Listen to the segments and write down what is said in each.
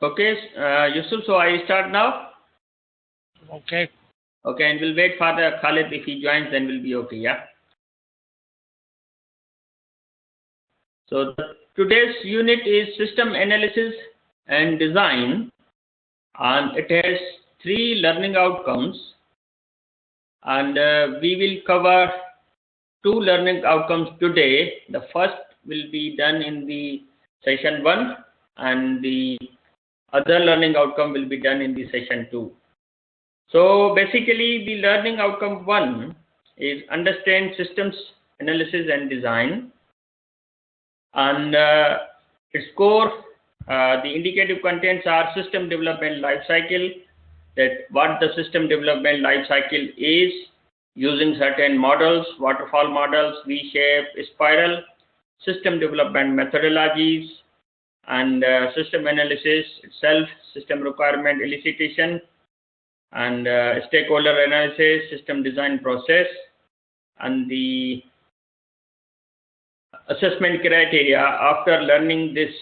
Okay, Yusuf, so I start now. Okay. Okay, and we'll wait for the Khalid. If he joins, then we'll be okay, yeah. So today's unit is system analysis and design, and it has 3 learning outcomes, and we will cover 2 learning outcomes today. The first will be done in the session 1, and the other learning outcome will be done in the session 2. So basically, the learning outcome 1 is understand systems analysis and design, and its core, the indicative contents are system development life cycle, that what the system development life cycle is, using certain models, waterfall models, V-shape, spiral, system development methodologies, and system analysis itself, system requirement elicitation, and stakeholder analysis, system design process, and the assessment criteria. After learning this,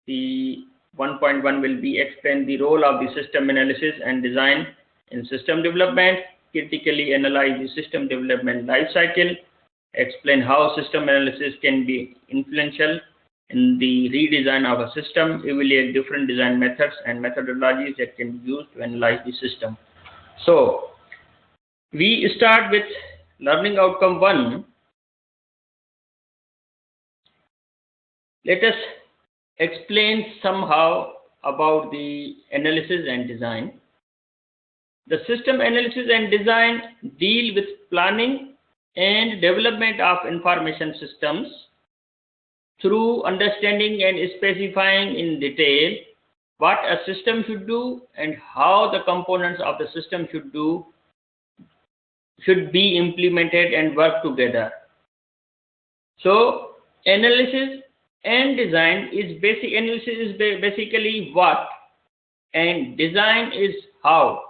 the 1.1 will be explain the role of the system analysis and design in system development, critically analyze the system development life cycle, explain how system analysis can be influential in the redesign of a system, evaluate different design methods and methodologies that can be used to analyze the system. So we start with learning outcome 1. Let us explain somehow about the analysis and design. The system analysis and design deal with planning and development of information systems through understanding and specifying in detail what a system should do and how the components of the system should be implemented and work together. So analysis and design is basic. Analysis is basically what, and design is how.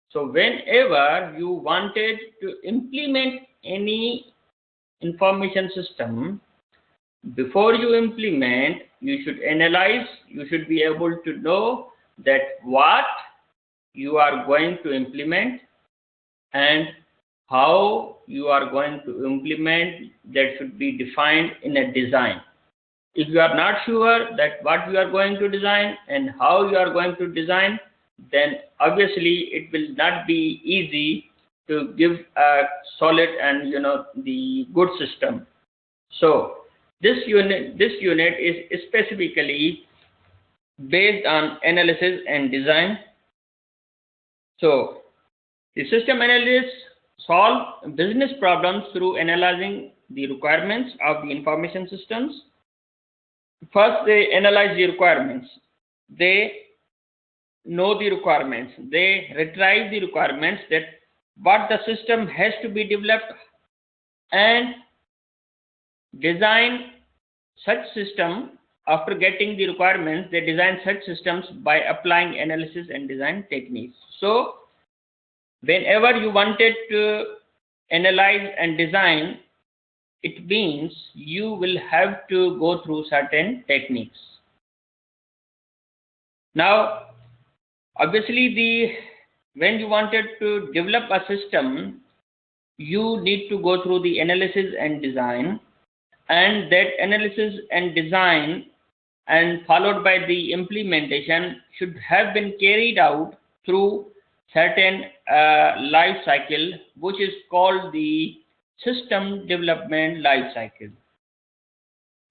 So whenever you wanted to implement any information system, before you implement, you should analyze, you should be able to know that what you are going to implement and how you are going to implement, that should be defined in a design. If you are not sure that what you are going to design and how you are going to design, then obviously it will not be easy to give a solid and the good system. So this unit is specifically based on analysis and design. So the system analysts solve business problems through analyzing the requirements of the information systems. First, they analyze the requirements. They know the requirements. They retrieve the requirements, that what the system has to be developed, and design such system. After getting the requirements, they design such systems by applying analysis and design techniques. So whenever you wanted to analyze and design, it means you will have to go through certain techniques. Now, obviously, when you wanted to develop a system, you need to go through the analysis and design, and that analysis and design and followed by the implementation should have been carried out through certain life cycle, which is called the system development life cycle.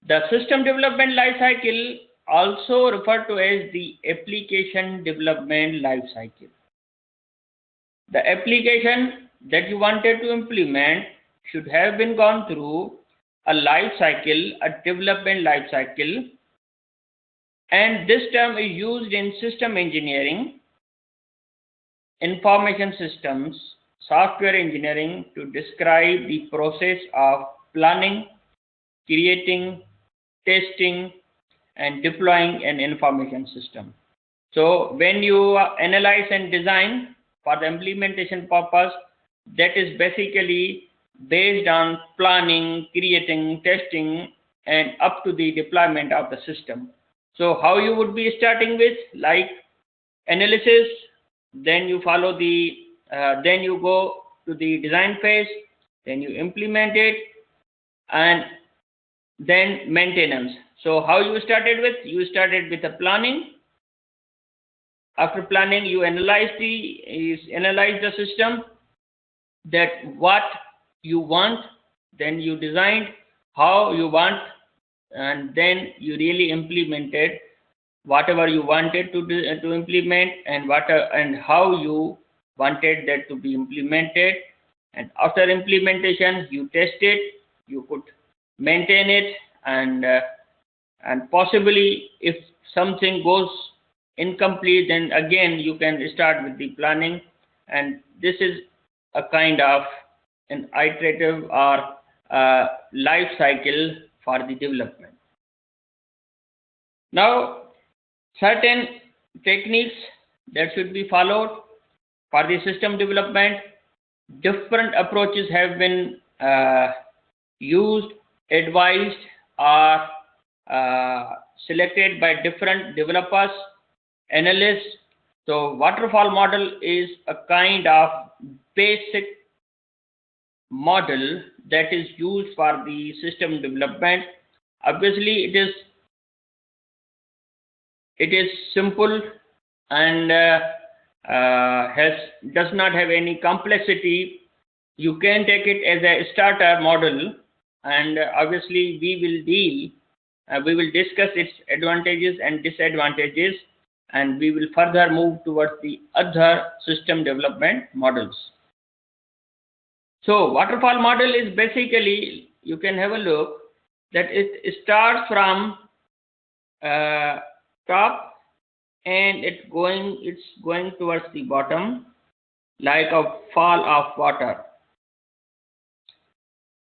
The system development life cycle also referred to as the application development life cycle. The application that you wanted to implement should have been gone through a life cycle, a development life cycle, and this term is used in system engineering, information systems, software engineering to describe the process of planning, creating, testing, and deploying an information system. So when you analyze and design for the implementation purpose, that is basically based on planning, creating, testing, and up to the deployment of the system. So how you would be starting with, like analysis, then you follow the, then you go to the design phase, then you implement it, and then maintenance. So how you started with? You started with the planning. After planning, you analyze the system, that what you want, then you designed how you want, and then you really implemented whatever you wanted to implement, and how you wanted that to be implemented. And after implementation, you test it, you could maintain it, and possibly if something goes incomplete, then again you can start with the planning. And this is a kind of an iterative or life cycle for the development. Now, certain techniques that should be followed for the system development. Different approaches have been used, advised, or selected by different developers, analysts. So waterfall model is a kind of basic model that is used for the system development. Obviously, it is simple and does not have any complexity. You can take it as a starter model, and obviously we will discuss its advantages and disadvantages, and we will further move towards the other system development models. So waterfall model is basically, you can have a look, that it starts from top, and it's going towards the bottom, like a fall of water.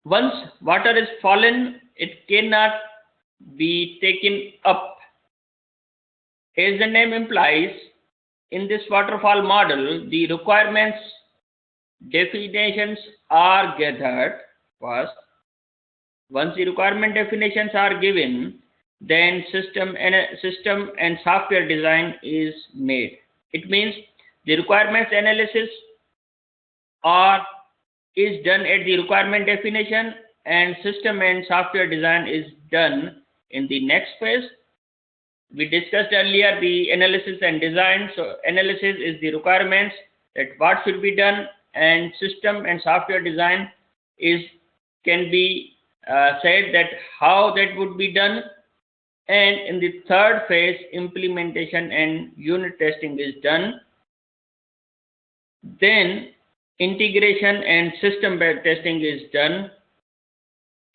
Once water is fallen, it cannot be taken up. As the name implies, in this waterfall model, the requirements definitions are gathered first. Once the requirement definitions are given, then system and software design is made. It means the requirements analysis is done at the requirement definition, and system and software design is done in the next phase. We discussed earlier the analysis and design. So analysis is the requirements, that what should be done, and system and software design can be said that how that would be done. And in the third phase, implementation and unit testing is done. Then integration and system testing is done.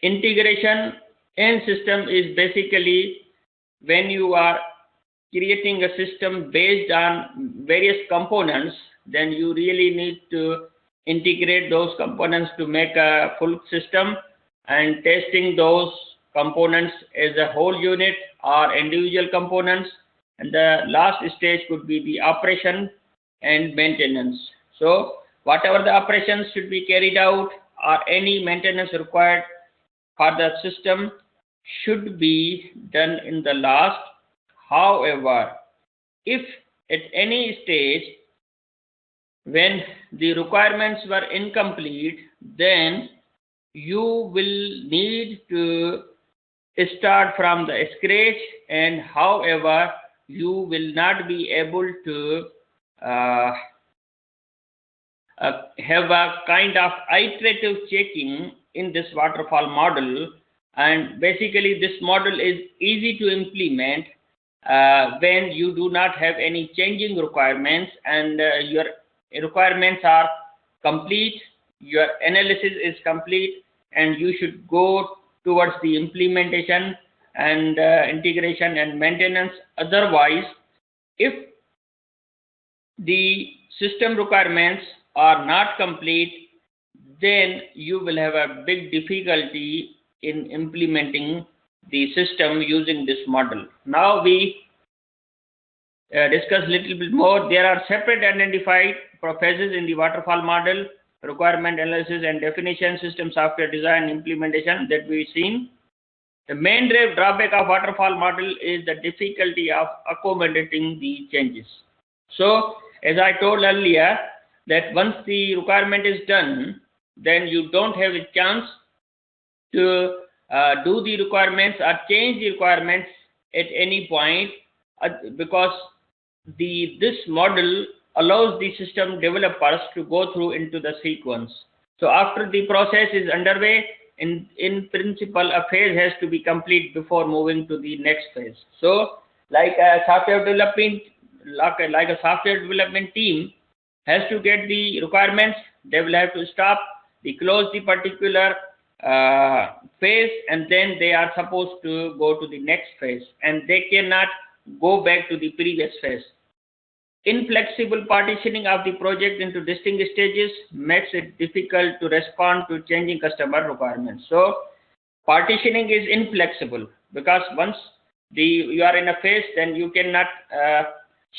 Integration and system is basically when you are creating a system based on various components, then you really need to integrate those components to make a full system, and testing those components as a whole unit or individual components. And the last stage could be the operation and maintenance. So whatever the operations should be carried out, or any maintenance required for the system, should be done in the last. However, if at any stage when the requirements were incomplete, then you will need to start from the scratch, and however you will not be able to have a kind of iterative checking in this waterfall model. And basically this model is easy to implement when you do not have any changing requirements, and your requirements are complete, your analysis is complete, and you should go towards the implementation and integration and maintenance. Otherwise, if the system requirements are not complete, then you will have a big difficulty in implementing the system using this model. Now we discuss a little bit more. There are separate identified phases in the waterfall model: requirement analysis and definition, system software design, implementation, that we've seen. The main drawback of waterfall model is the difficulty of accommodating the changes. So, as I told earlier, that once the requirement is done, then you don't have a chance to do the requirements or change the requirements at any point, because this model allows the system developers to go through into the sequence. So after the process is underway, in principle, a phase has to be complete before moving to the next phase. So, like a software development, like a software development team has to get the requirements, they will have to stop, they close the particular phase, and then they are supposed to go to the next phase, and they cannot go back to the previous phase. Inflexible partitioning of the project into distinct stages makes it difficult to respond to changing customer requirements. So, partitioning is inflexible because once you are in a phase, then you cannot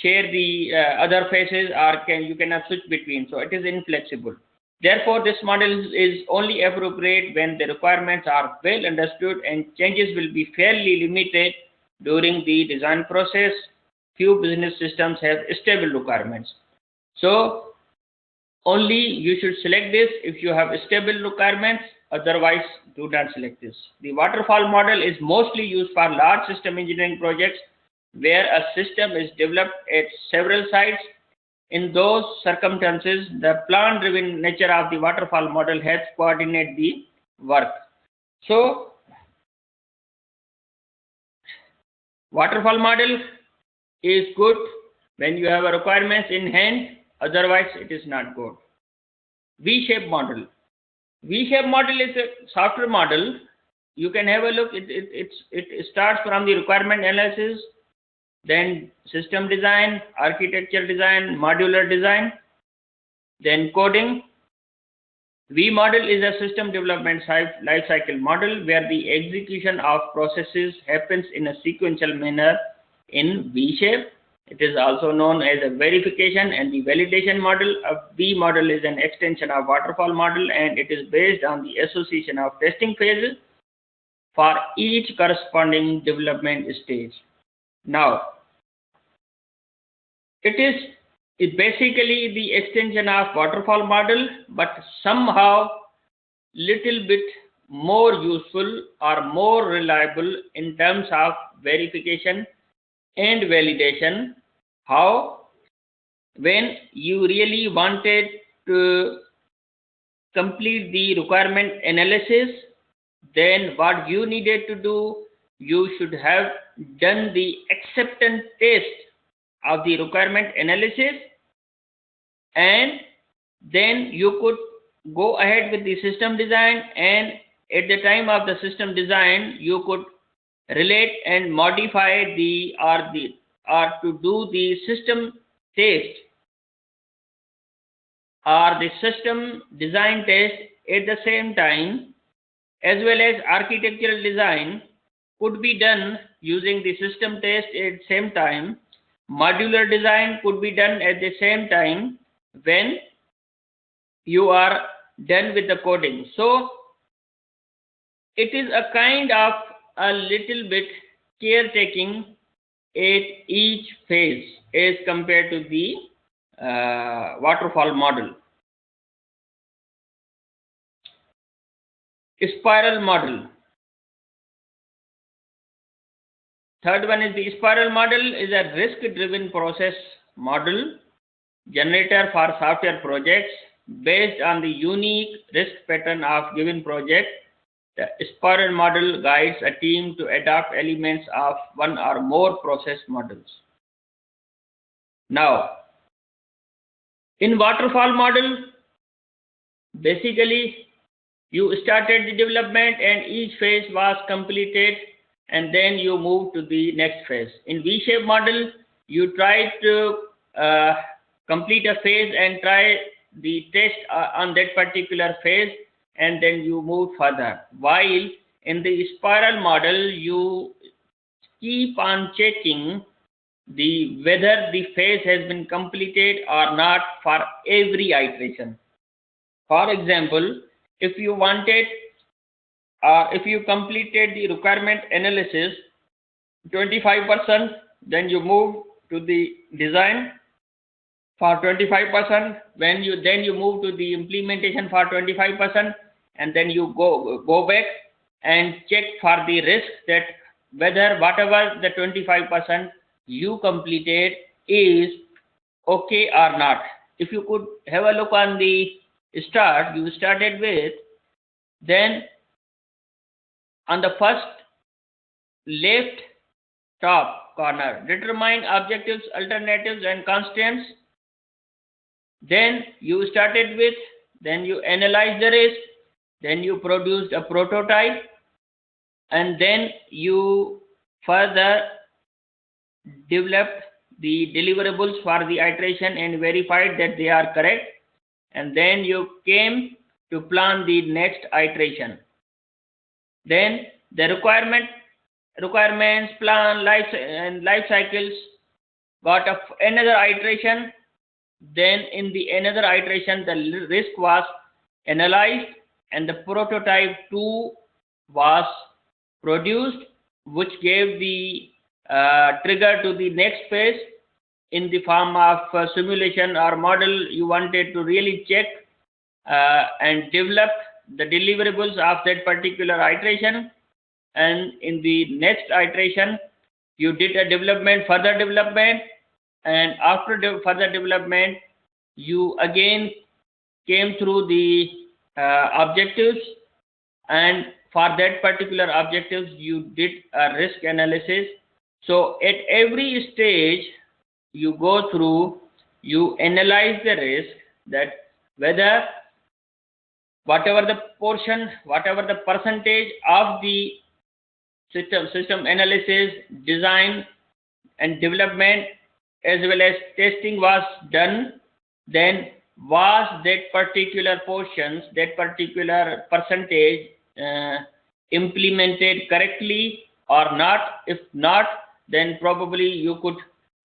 share the other phases, or you cannot switch between. So, it is inflexible. Therefore, this model is only appropriate when the requirements are well understood and changes will be fairly limited during the design process. Few business systems have stable requirements. So, only you should select this if you have stable requirements, otherwise do not select this. The waterfall model is mostly used for large system engineering projects where a system is developed at several sites. In those circumstances, the plan-driven nature of the waterfall model helps coordinate the work. So, waterfall model is good when you have a requirements in hand, otherwise it is not good. V-shaped model. V-shaped model is a software model. You can have a look. It starts from the requirement analysis, then system design, architecture design, modular design, then coding. V model is a system development life cycle model where the execution of processes happens in a sequential manner in V shape. It is also known as a verification and the validation model. A V model is an extension of waterfall model, and it is based on the association of testing phases for each corresponding development stage. Now, it is basically the extension of waterfall model, but somehow little bit more useful or more reliable in terms of verification and validation. How? When you really wanted to complete the requirement analysis, then what you needed to do, you should have done the acceptance test of the requirement analysis, and then you could go ahead with the system design, and at the time of the system design you could relate and modify or to do the system test or the system design test at the same time, as well as architectural design could be done using the system test at the same time. Modular design could be done at the same time when you are done with the coding. So, it is a kind of a little bit caretaking at each phase as compared to the waterfall model. Spiral model. Third one is the spiral model is a risk-driven process model generator for software projects based on the unique risk pattern of given project. The spiral model guides a team to adopt elements of one or more process models. Now, in waterfall model, basically you started the development and each phase was completed, and then you move to the next phase. In V-shaped model, you try to complete a phase and try the test on that particular phase, and then you move further. While in the spiral model, you keep on checking whether the phase has been completed or not for every iteration. For example, if you wanted if you completed the requirement analysis 25%, then you move to the design for 25%. When you move to the implementation for 25%, and then you go back and check for the risk that whether whatever the 25% you completed is okay or not. If you could have a look on the start you started with, then on the first left top corner, determine objectives, alternatives and constraints. Then you started with, then you analyze the risk, then you produced a prototype, and then you further developed the deliverables for the iteration and verified that they are correct, and then you came to plan the next iteration. Then the requirements, plan, life cycles got another iteration. Then in the another iteration the risk was analyzed and the prototype 2 was produced, which gave the trigger to the next phase in the form of simulation or model. You wanted to really check and develop the deliverables of that particular iteration, and in the next iteration you did a further development, and after further development you again came through the objectives, and for that particular objectives you did a risk analysis. So at every stage you go through, you analyze the risk, that whether whatever the portion, whatever the percentage of the system analysis, design and development as well as testing was done, then was that particular portions, that particular percentage implemented correctly or not. If not, then probably you could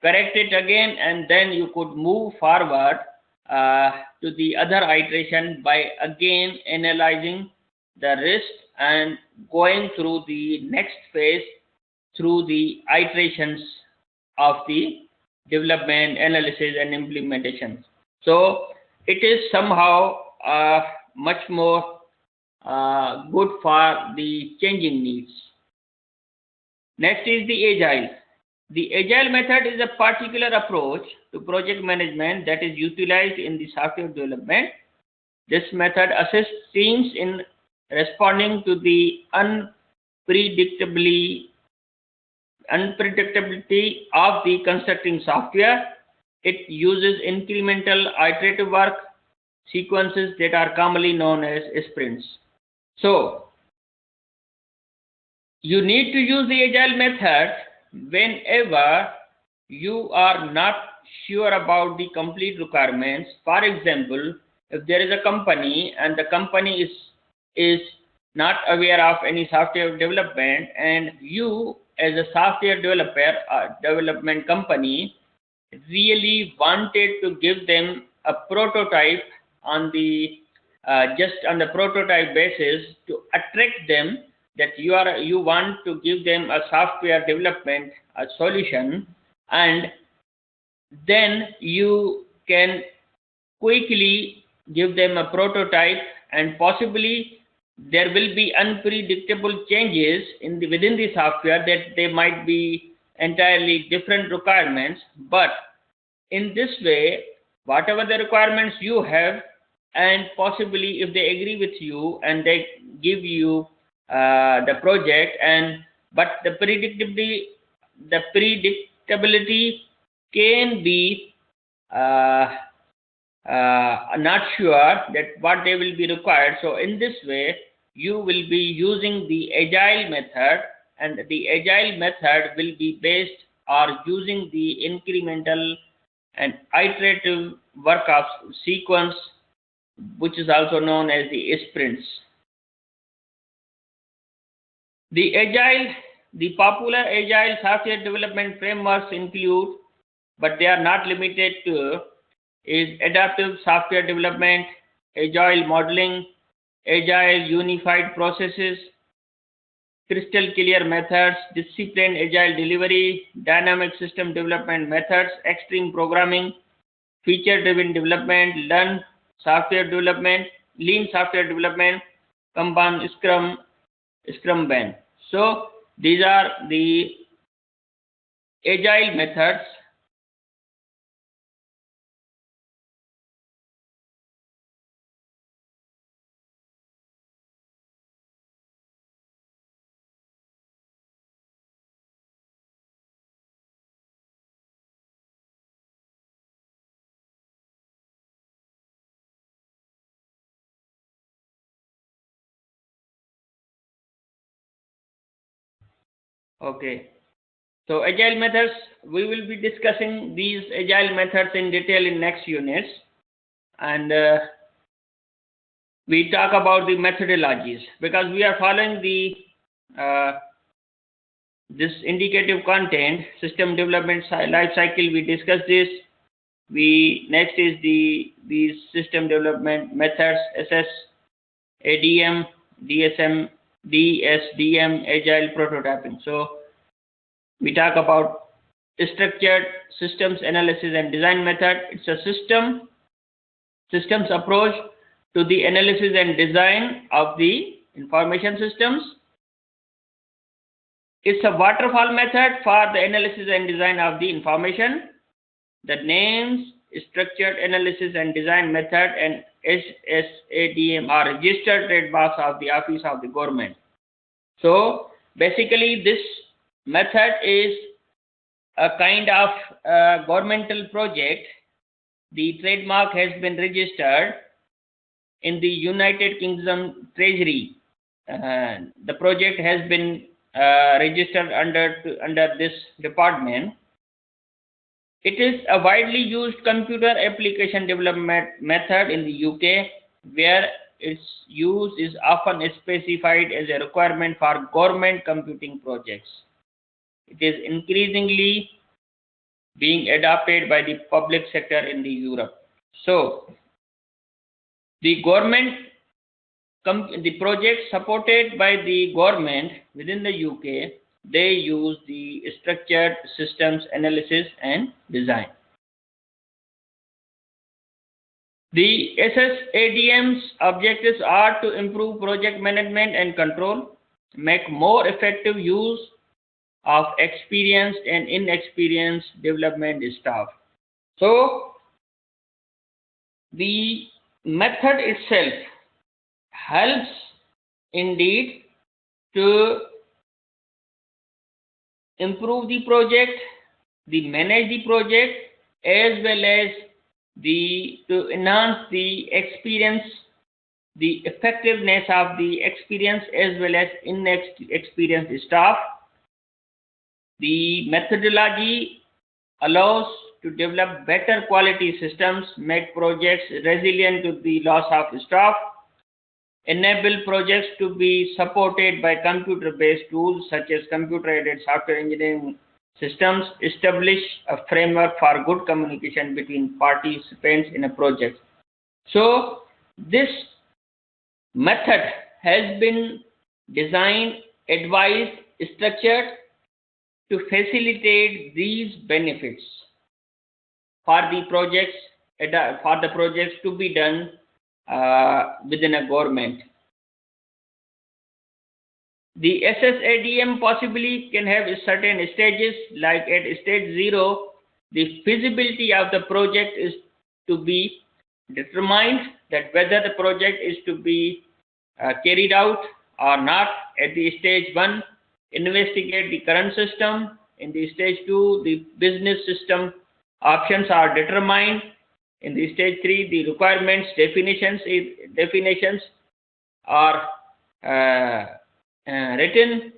correct it again, and then you could move forward to the other iteration by again analyzing the risk and going through the next phase through the iterations of the development, analysis and implementation. So it is somehow much more good for the changing needs. Next is the Agile. The Agile method is a particular approach to project management that is utilized in the software development. This method assists teams in responding to the unpredictability of the constructing software. It uses incremental iterative work sequences that are commonly known as sprints. So you need to use the Agile method whenever you are not sure about the complete requirements. For example, if there is a company and the company is not aware of any software development, and you as a software developer or development company really wanted to give them a prototype on the just on the prototype basis to attract them, that you want to give them a software development solution, and then you can quickly give them a prototype, and possibly there will be unpredictable changes within the software, that they might be entirely different requirements. But in this way, whatever the requirements you have, and possibly if they agree with you and they give you the project, but the predictability can be not sure that what they will be required. So in this way you will be using the Agile method, and the Agile method will be based or using the incremental and iterative work of sequence, which is also known as the sprints. The popular Agile software development frameworks include, but they are not limited to, is adaptive software development, Agile modeling, Agile unified processes, crystal clear methods, disciplined agile delivery, dynamic system development methods, extreme programming, feature-driven development, lean software development, Kanban, Scrum Ban. So these are the agile methods. Okay. So agile methods, we will be discussing these agile methods in detail in next units, and we talk about the methodologies because we are following the this indicative content system development life cycle. We discussed this. Next is these system development methods: SS, ADM, DSM, DSDM, agile prototyping. So we talk about structured systems analysis and design method. It's a systems approach to the analysis and design of the information systems. It's a waterfall method for the analysis and design of the information. The names structured analysis and design method and SSADM are registered trademarks of the Office of the Government. So basically this method is a kind of governmental project. The trademark has been registered in the United Kingdom Treasury. The project has been registered under this department. It is a widely used computer application development method in the UK, where its use is often specified as a requirement for government computing projects. It is increasingly being adopted by the public sector in the Europe. So, the projects supported by the government within the UK, they use the structured systems analysis and design. The SSADM's objectives are to improve project management and control, make more effective use of experienced and inexperienced development staff. So, the method itself helps indeed to improve the project, manage the project, as well as to enhance the experience, the effectiveness of the experienced as well as inexperienced staff. The methodology allows to develop better quality systems, make projects resilient to the loss of staff, enable projects to be supported by computer-based tools such as computer-aided software engineering systems, establish a framework for good communication between participants in a project. So, this method has been designed, advised, structured to facilitate these benefits for the projects to be done within a government. The SSADM possibly can have certain stages, like at stage 0, the feasibility of the project is to be determined, that whether the project is to be carried out or not. At the stage 1, investigate the current system. In the stage 2, the business system options are determined. In the stage 3, the requirements definitions are written.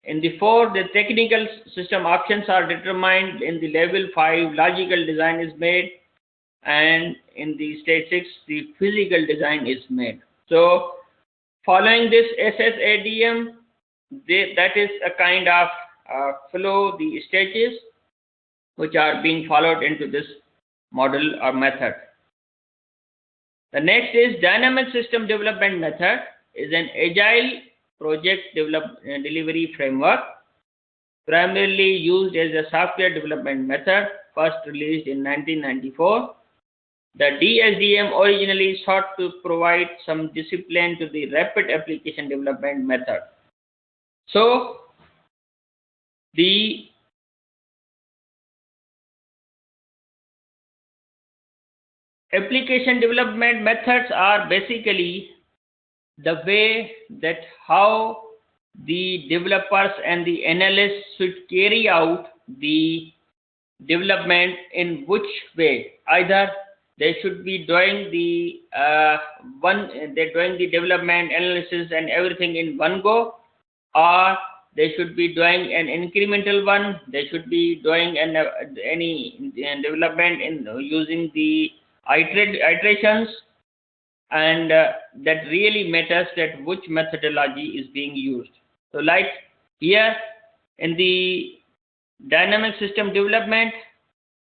In the 4, the technical system options are determined. In the level 5, logical design is made, and in the stage 6, the physical design is made. So, following this SSADM, that is a kind of flow, the stages which are being followed into this model or method. The next is dynamic system development method, is an agile project delivery framework, primarily used as a software development method, first released in 1994. The DSDM originally sought to provide some discipline to the rapid application development method. So, the application development methods are basically the way that how the developers and the analysts should carry out the development, in which way. Either they should be doing the they're doing the development analysis and everything in one go, or they should be doing an incremental one. They should be doing any development in using the iterations, and that really matters that which methodology is being used. So like here in the dynamic system development,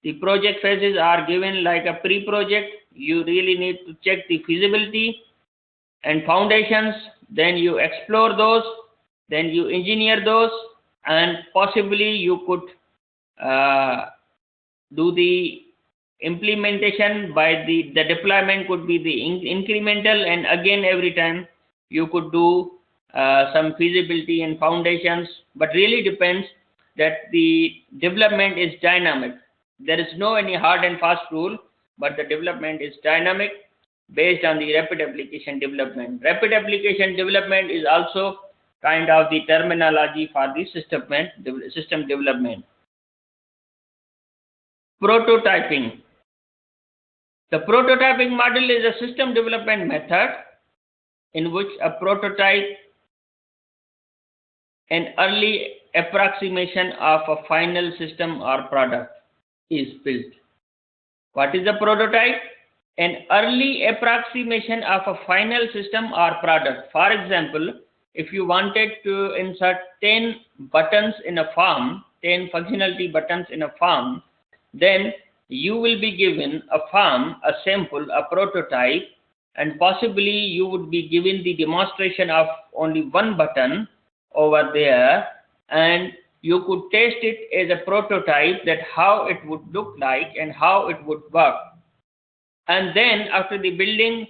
the project phases are given like a pre-project. You really need to check the feasibility and foundations, then you explore those, then you engineer those, and possibly you could do the implementation by the deployment could be the incremental, and again every time you could do some feasibility and foundations, but really depends that the development is dynamic. There is no any hard and fast rule, but the development is dynamic based on the rapid application development. Rapid application development is also kind of the terminology for the system development. Prototyping. The prototyping model is a system development method in which a prototype, an early approximation of a final system or product, is built. What is a prototype? An early approximation of a final system or product. For example, if you wanted to insert 10 buttons in a form, 10 functionality buttons in a form, then you will be given a form, a sample, a prototype, and possibly you would be given the demonstration of only one button over there, and you could test it as a prototype, that how it would look like and how it would work. And then after the building,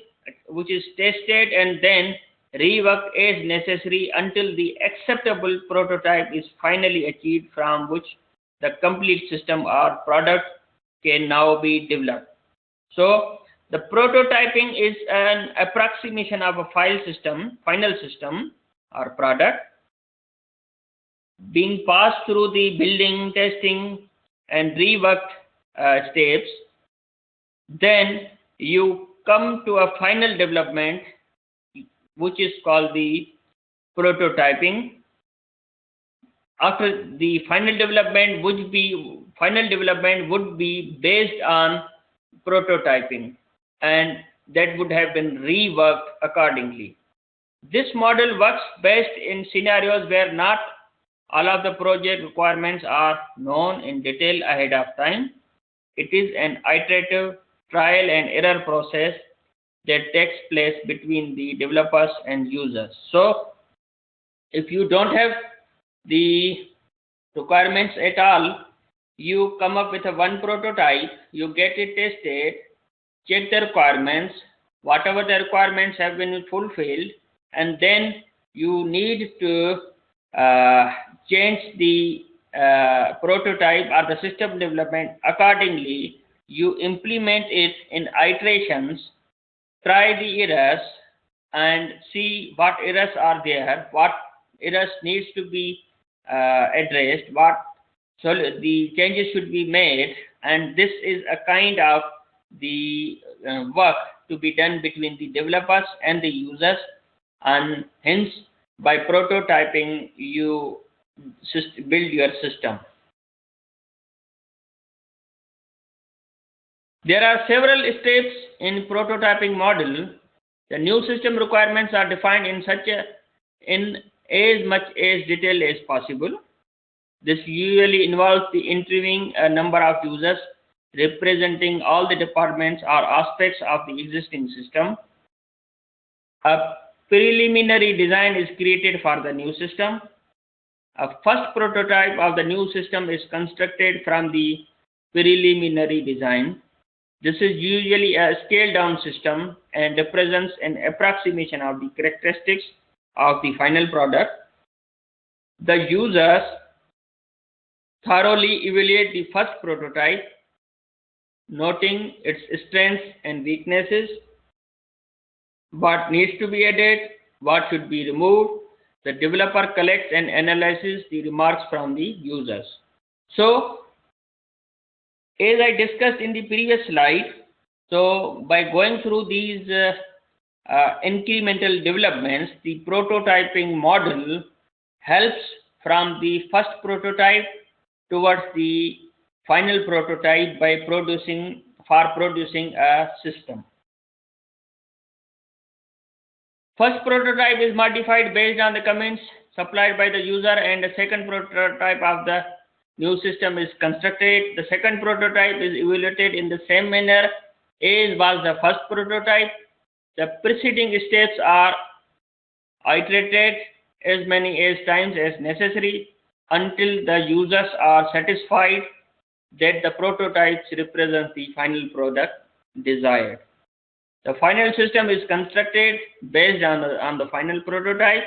which is tested and then reworked as necessary until the acceptable prototype is finally achieved, from which the complete system or product can now be developed. So the prototyping is an approximation of a final system or product, being passed through the building, testing, and reworked steps. Then you come to a final development, which is called the prototyping. After the final development would be based on prototyping, and that would have been reworked accordingly. This model works best in scenarios where not all of the project requirements are known in detail ahead of time. It is an iterative trial and error process that takes place between the developers and users. So if you don't have the requirements at all, you come up with a one prototype, you get it tested, check the requirements, whatever the requirements have been fulfilled, and then you need to change the prototype or the system development accordingly. You implement it in iterations, try the errors, and see what errors are there, what errors needs to be addressed, so the changes should be made, and this is a kind of the work to be done between the developers and the users, and hence by prototyping you build your system. There are several steps in prototyping model. The new system requirements are defined in as much as detail as possible. This usually involves the interviewing a number of users representing all the departments or aspects of the existing system. A preliminary design is created for the new system. A first prototype of the new system is constructed from the preliminary design. This is usually a scaled-down system and represents an approximation of the characteristics of the final product. The users thoroughly evaluate the first prototype, noting its strengths and weaknesses, what needs to be added, what should be removed. The developer collects and analyzes the remarks from the users. So, as I discussed in the previous slide, so by going through these incremental developments, the prototyping model helps from the first prototype towards the final prototype by producing a system. First prototype is modified based on the comments supplied by the user, and the second prototype of the new system is constructed. The second prototype is evaluated in the same manner as was the first prototype. The preceding steps are iterated as many times as necessary until the users are satisfied that the prototypes represent the final product desired. The final system is constructed based on the final prototype.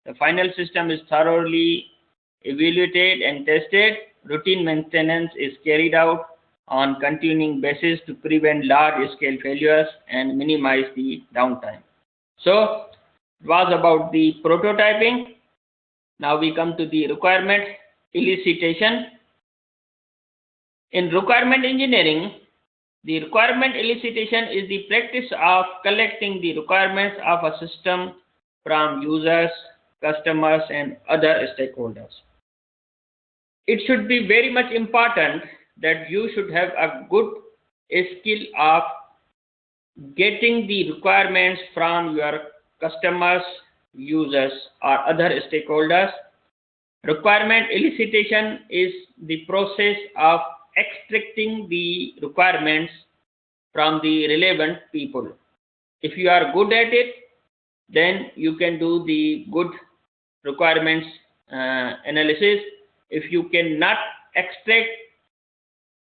The final system is thoroughly evaluated and tested. Routine maintenance is carried out on continuing basis to prevent large-scale failures and minimize the downtime. So, it was about the prototyping. Now we come to the requirement elicitation. In requirement engineering, the requirement elicitation is the practice of collecting the requirements of a system from users, customers, and other stakeholders. It should be very much important that you should have a good skill of getting the requirements from your customers, users, or other stakeholders. Requirement elicitation is the process of extracting the requirements from the relevant people. If you are good at it, then you can do the good requirements analysis. If you cannot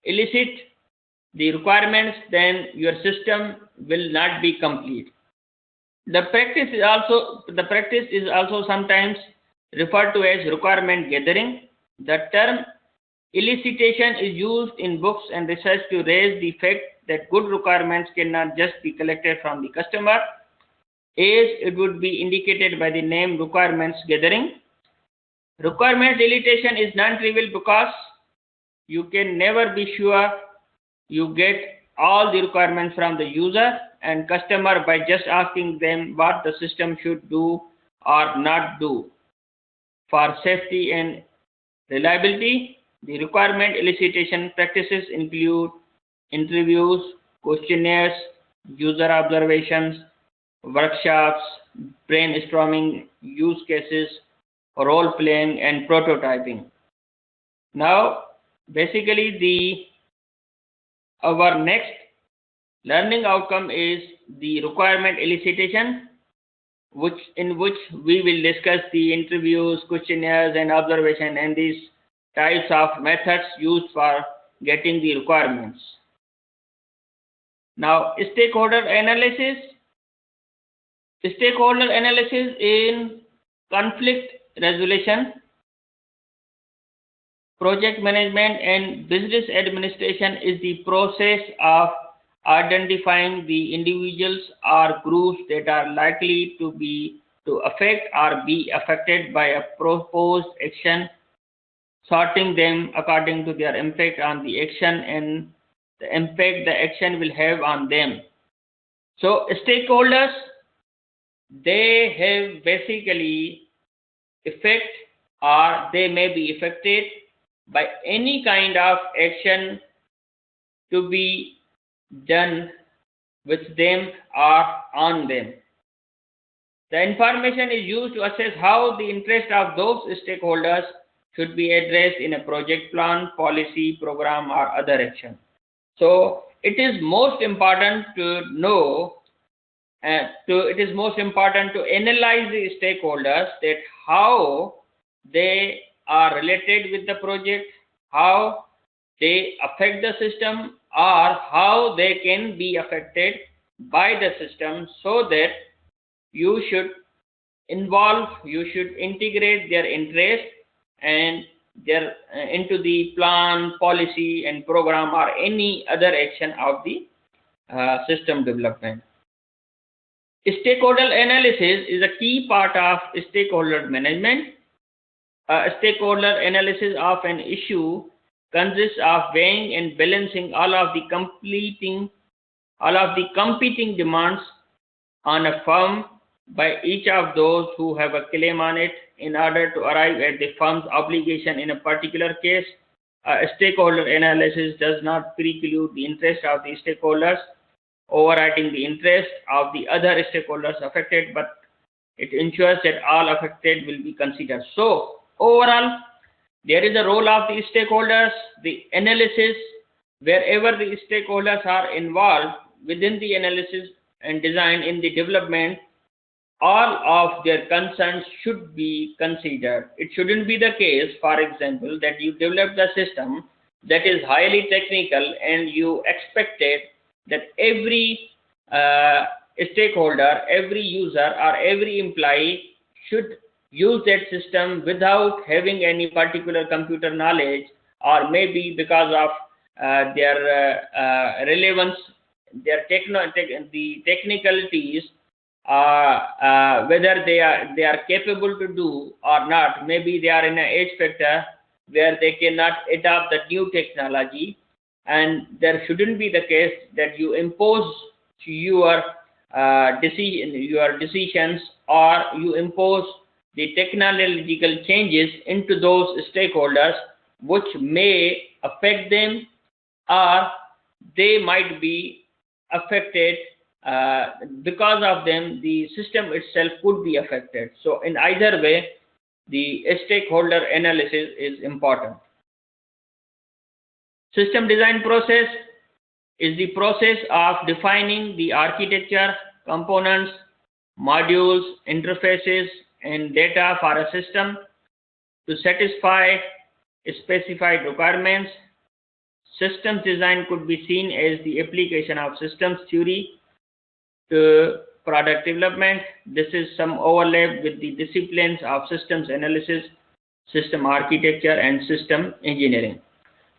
elicit the requirements, then your system will not be complete. The practice is also sometimes referred to as requirement gathering. The term elicitation is used in books and research to raise the fact that good requirements cannot just be collected from the customer, as it would be indicated by the name requirements gathering. Requirements elicitation is non-trivial because you can never be sure you get all the requirements from the user and customer by just asking them what the system should do or not do. For safety and reliability, the requirement elicitation practices include interviews, questionnaires, user observations, workshops, brainstorming, use cases, role playing, and prototyping. Now, basically, our next learning outcome is the requirement elicitation, in which we will discuss the interviews, questionnaires, and observation, and these types of methods used for getting the requirements. Now, stakeholder analysis. Stakeholder analysis in conflict resolution, project management, and business administration is the process of identifying the individuals or groups that are likely to affect or be affected by a proposed action, sorting them according to their impact on the action and the impact the action will have on them. So stakeholders, they have basically effect, or they may be affected by any kind of action to be done with them or on them. The information is used to assess how the interest of those stakeholders should be addressed in a project plan, policy, program, or other action. So it is most important to know it is most important to analyze the stakeholders, that how they are related with the project, how they affect the system, or how they can be affected by the system, so that you should you should integrate their interest and their into the plan, policy, and program, or any other action of the system development. Stakeholder analysis is a key part of stakeholder management. Stakeholder analysis of an issue consists of weighing and balancing all of the competing demands on a firm by each of those who have a claim on it, in order to arrive at the firm's obligation in a particular case. Stakeholder analysis does not preclude the interest of the stakeholders overriding the interest of the other stakeholders affected, but it ensures that all affected will be considered. So overall, there is a role of the stakeholders, the analysis, wherever the stakeholders are involved within the analysis and design in the development, all of their concerns should be considered. It shouldn't be the case, for example, that you develop the system that is highly technical and you expected that every stakeholder, every user, or every employee should use that system without having any particular computer knowledge, or maybe because of their relevance, their the technicalities, whether they are capable to do or not. Maybe they are in an age factor where they cannot adopt the new technology, and there shouldn't be the case that you impose your decisions, or you impose the technological changes into those stakeholders, which may affect them, or they might be affected. Because of them, the system itself could be affected. So in either way, the stakeholder analysis is important. System design process is the process of defining the architecture, components, modules, interfaces, and data for a system to satisfy specified requirements. Systems design could be seen as the application of systems theory to product development. This is some overlap with the disciplines of systems analysis, system architecture, and system engineering.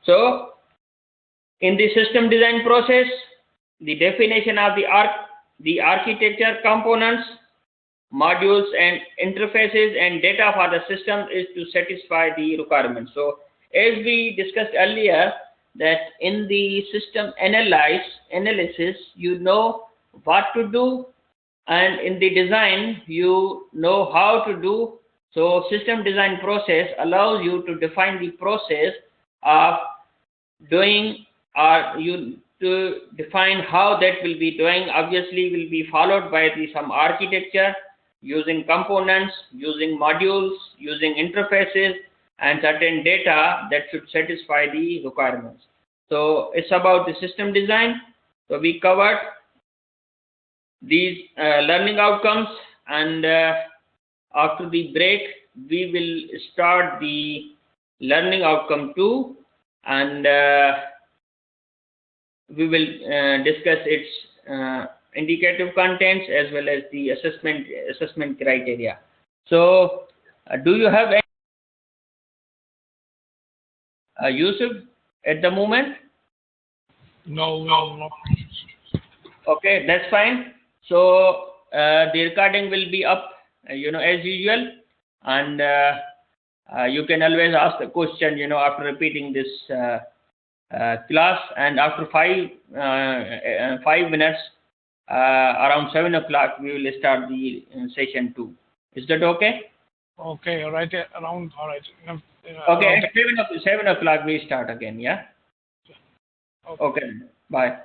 So in the system design process, the definition of the architecture, components, modules, and interfaces, and data for the system is to satisfy the requirements. So as we discussed earlier, that in the system analysis, you know what to do, and in the design you know how to do. So system design process allows you to define the process of doing, or you to define how that will be doing. Obviously will be followed by some architecture, using components, using modules, using interfaces, and certain data that should satisfy the requirements. So it's about the system design. So we covered these learning outcomes, and after the break we will start the learning outcome 2, and we will discuss its indicative contents as well as the assessment criteria. So do you have any Yusuf at the moment? No. Okay, that's fine. So the recording will be up, as usual, and you can always ask the question, after repeating this class, and after 5 minutes, around 7 o'clock, we will start the session 2. Is that okay? Okay, all right. All right. Okay, at 7 o'clock we start again, yeah? Okay. Okay, bye.